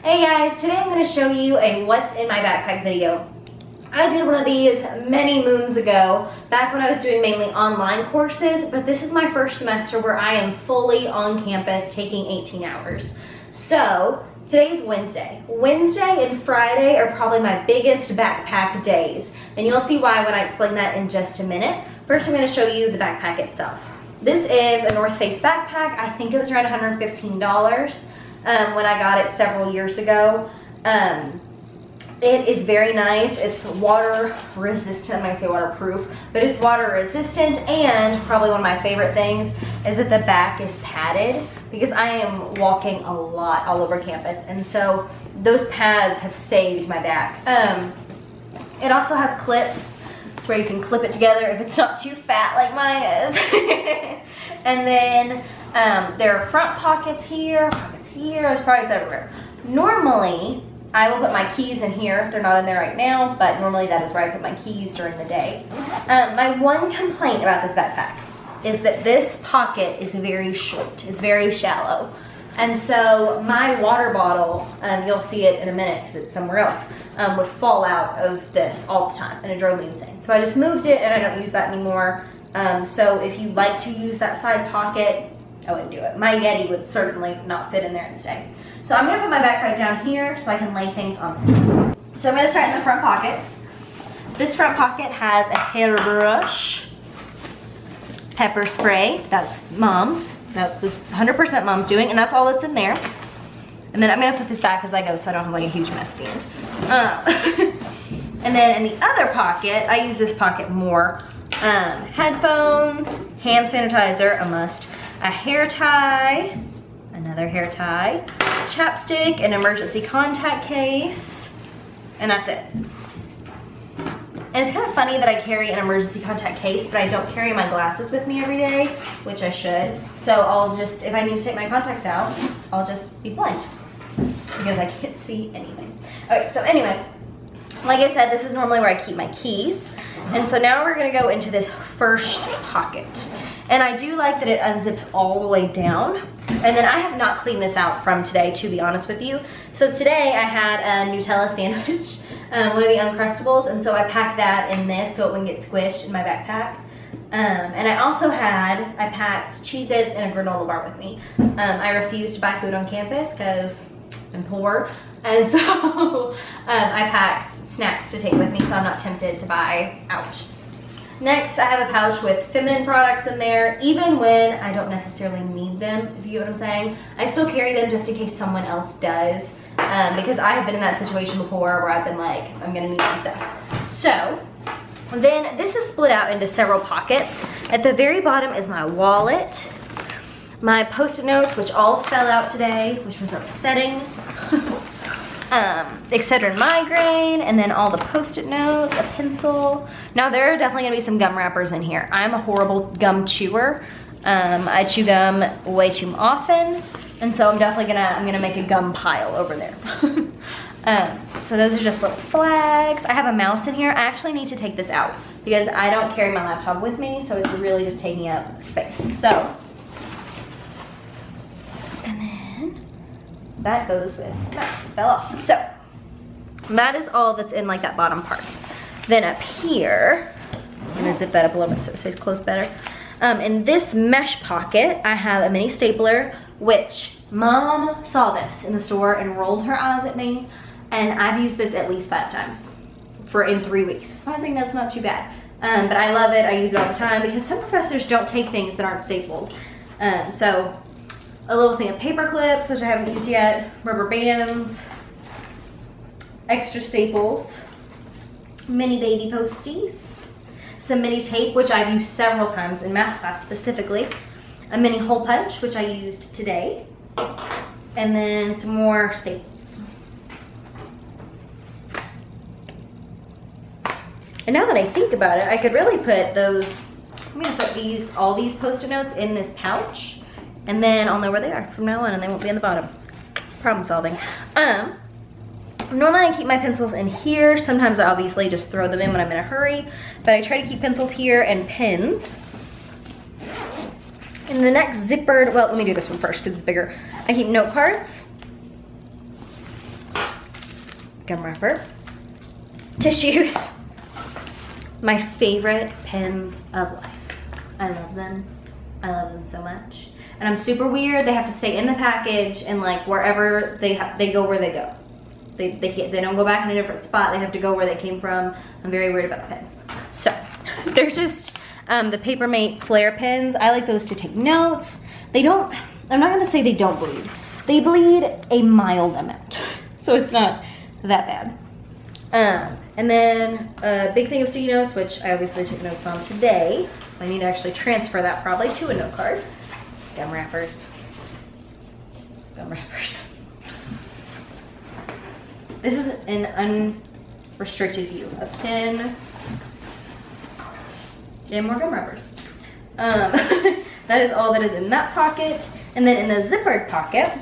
Hey guys, today I'm going to show you a what's in my backpack video. I did one of these many moons ago, back when I was doing mainly online courses, but this is my first semester where I am fully on campus taking 18 hours. So today's Wednesday. Wednesday and Friday are probably my biggest backpack days, and you'll see why when I explain that in just a minute. First I'm going to show you the backpack itself. This is a North Face backpack. I think it was around $115. When I got it several years ago. It is very nice. It's water resistant. I'm going to say waterproof, but it's water resistant, and probably one of my favorite things is that the back is padded because I am walking a lot all over campus, and so those pads have saved my back. It also has clips where you can clip it together if it's not too fat like mine is. And then there are front pockets here, there's pockets everywhere. Normally, I will put my keys in here. They're not in there right now, but normally that is where I put my keys during the day. My one complaint about this backpack is that this pocket is very short. It's very shallow. And so my water bottle, you'll see it in a minute because it's somewhere else, would fall out of this all the time, and it drove me insane. So I just moved it, and I don't use that anymore. So if you like to use that side pocket, I wouldn't do it. My Yeti would certainly not fit in there and stay. So I'm gonna put my backpack down here so I can lay things on the table. So I'm gonna start in the front pockets. This front pocket has a hairbrush, pepper spray, that's Mom's. That was 100% Mom's doing, and that's all that's in there. And then I'm gonna put this back as I go so I don't have like a huge mess at the end. And then in the other pocket, I use this pocket more. Headphones, hand sanitizer, a must, a hair tie, another hair tie, chapstick, an emergency contact case, and that's it. And it's kind of funny that I carry an emergency contact case, but I don't carry my glasses with me every day, which I should. So I'll just, if I need to take my contacts out, I'll just be blind because I can't see anything. Okay, so anyway, like I said, this is normally where I keep my keys. And so now we're gonna go into this first pocket. And I do like that it unzips all the way down. And then I have not cleaned this out from today, to be honest with you. So today I had a Nutella sandwich, one of the Uncrustables, and so I packed that in this so it wouldn't get squished in my backpack. And I packed Cheez-Its and a granola bar with me. I refused to buy food on campus because I'm poor. And so I packed snacks to take with me so I'm not tempted to buy out. Next, I have a pouch with feminine products in there, even when I don't necessarily need them, if you get what I'm saying. I still carry them just in case someone else does, because I have been in that situation before where I've been like, I'm gonna need some stuff. So, then this is split out into several pockets. At the very bottom is my wallet, my Post-it notes, which all fell out today, which was upsetting. Excedrin migraine, and then all the Post-it notes, a pencil. Now there are definitely gonna be some gum wrappers in here. I'm a horrible gum chewer. I chew gum way too often, and so I'm definitely gonna make a gum pile over there. So those are just little flags. I have a mouse in here. I actually need to take this out because I don't carry my laptop with me, so it's really just taking up space. So, and then that goes with mouse. It fell off. So that is all that's in like that bottom part. Then up here, I'm gonna zip that up a little bit so it stays closed better. In this mesh pocket, I have a mini stapler, which Mom saw this in the store and rolled her eyes at me, and I've used this at least 5 times in 3 weeks. So I think that's not too bad. But I love it. I use it all the time because some professors don't take things that aren't stapled. So a little thing of paper clips, which I haven't used yet, rubber bands, extra staples, mini baby posties, some mini tape, which I've used several times in math class specifically, a mini hole punch, which I used today, and then some more staples. And now that I think about it, I could really put those, I'm gonna put all these Post-it notes in this pouch, and then I'll know where they are from now on, and they won't be in the bottom. Problem solving. Normally I keep my pencils in here. Sometimes I obviously just throw them in when I'm in a hurry, but I try to keep pencils here and pens. In the next zippered, well, let me do this one first because it's bigger. I keep note cards, gum wrapper, tissues, my favorite pens of life. I love them. I love them so much. And I'm super weird. They have to stay in the package and like wherever they go where they go. They don't go back in a different spot. They have to go where they came from. I'm very worried about the pens. So they're just the Papermate Flare pens. I like those to take notes. They don't, I'm not gonna say they don't bleed. They bleed a mild amount. So it's not that bad. And then a big thing of sticky notes, which I obviously took notes on today. So I need to actually transfer that probably to a note card. Gum wrappers. Gum wrappers. This is an unrestricted view. A pen and more gum wrappers. That is all that is in that pocket. And then in the zippered pocket,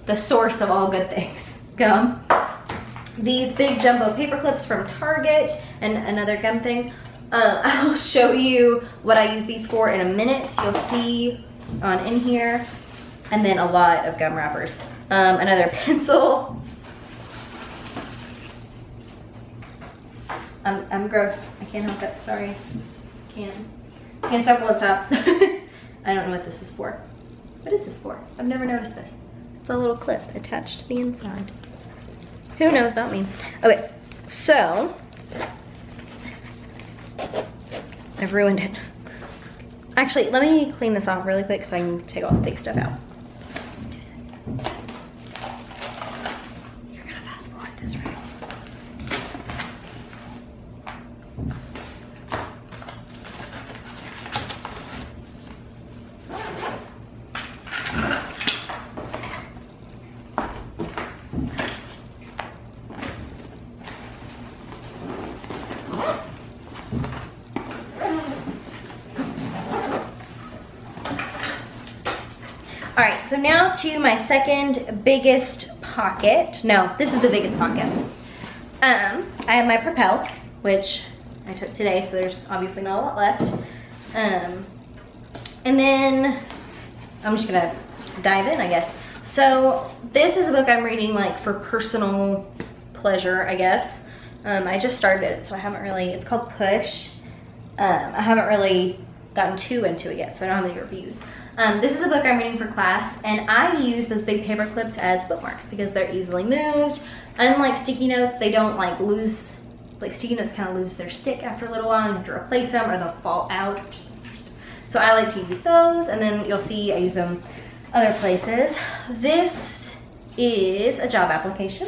the source of all good things, gum. These big jumbo paper clips from Target and another gum thing. I'll show you what I use these for in a minute. You'll see on in here. And then a lot of gum wrappers. Another pencil. I'm gross. I can't help it. Sorry. Can't stop, won't stop. I don't know what this is for. What is this for? I've never noticed this. It's a little clip attached to the inside. Who knows? Not me. Okay, so I've ruined it. Actually, let me clean this off really quick so I can take all the big stuff out. 2 seconds. You're gonna fast forward this, right? All right, so now to my second biggest pocket. No, this is the biggest pocket. I have my Propel, which I took today, so there's obviously not a lot left. And then I'm just gonna dive in, I guess. So this is a book I'm reading like for personal pleasure, I guess. I just started it, so I haven't really, it's called Push. I haven't really gotten too into it yet, so I don't have any reviews. This is a book I'm reading for class, and I use those big paper clips as bookmarks because they're easily moved. Unlike sticky notes, they don't like lose, like sticky notes kind of lose their stick after a little while and you have to replace them or they'll fall out, which is the worst. So I like to use those, and then you'll see I use them other places. This is a job application,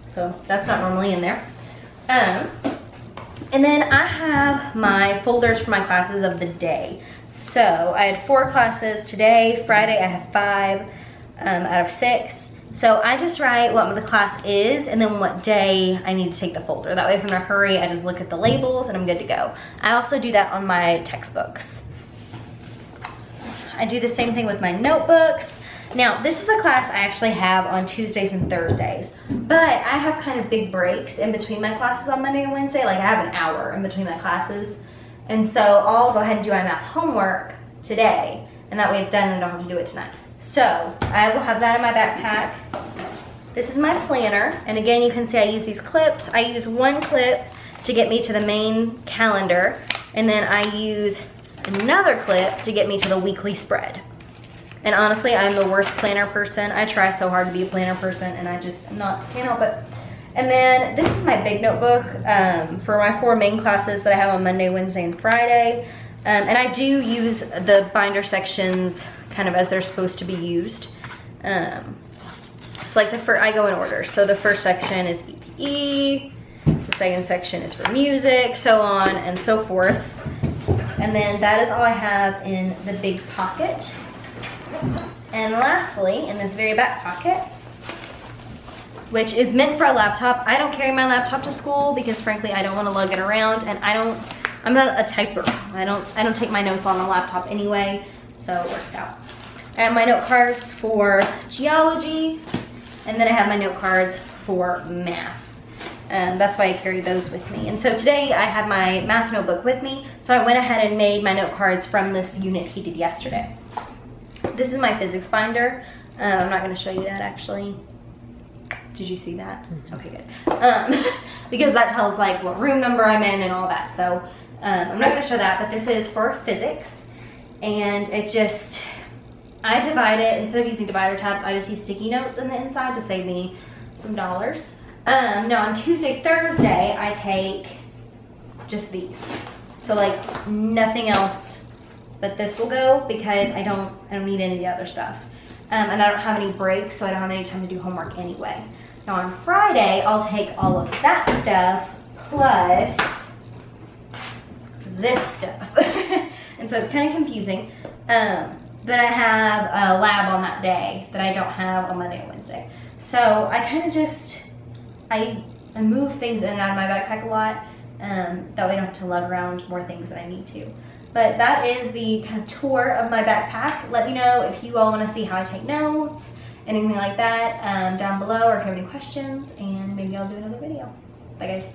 so that's not normally in there. And then I have my folders for my classes of the day. So I had 4 classes today. Friday I have 5 out of 6. So I just write what the class is and then what day I need to take the folder. That way if I'm in a hurry, I just look at the labels and I'm good to go. I also do that on my textbooks. I do the same thing with my notebooks. Now, this is a class I actually have on Tuesdays and Thursdays, but I have kind of big breaks in between my classes on Monday and Wednesday. Like I have an hour in between my classes. And so I'll go ahead and do my math homework today, and that way it's done and I don't have to do it tonight. So I will have that in my backpack. This is my planner, and again, you can see I use these clips. I use one clip to get me to the main calendar, and then I use another clip to get me to the weekly spread. And honestly, I'm the worst planner person. I try so hard to be a planner person, and I just can't help it. And then this is my big notebook for my 4 main classes that I have on Monday, Wednesday, and Friday. And I do use the binder sections kind of as they're supposed to be used. So like I go in order. So the first section is EPE, the second section is for music, so on and so forth. And then that is all I have in the big pocket. And lastly, in this very back pocket, which is meant for a laptop. I don't carry my laptop to school because frankly I don't want to lug it around, and I'm not a typer. I don't take my notes on the laptop anyway, so it works out. I have my note cards for geology, and then I have my note cards for math. That's why I carry those with me. And so today I had my math notebook with me, so I went ahead and made my note cards from this unit he did yesterday. This is my physics binder. I'm not going to show you that actually. Did you see that? Okay, good. Because that tells like what room number I'm in and all that. So I'm not gonna show that, but this is for physics. And it just, I divide it, instead of using divider tabs, I just use sticky notes in the inside to save me some dollars. Now on Tuesday, Thursday, I take just these. So like nothing else but this will go because I don't need any of the other stuff. And I don't have any breaks, so I don't have any time to do homework anyway. Now on Friday, I'll take all of that stuff plus this stuff. And so it's kind of confusing. But I have a lab on that day that I don't have on Monday and Wednesday. So I kind of just, I move things in and out of my backpack a lot. That way I don't have to lug around more things than I need to. But that is the kind of tour of my backpack. Let me know if you all want to see how I take notes, anything like that, down below, or if you have any questions, and maybe I'll do another video. Bye guys.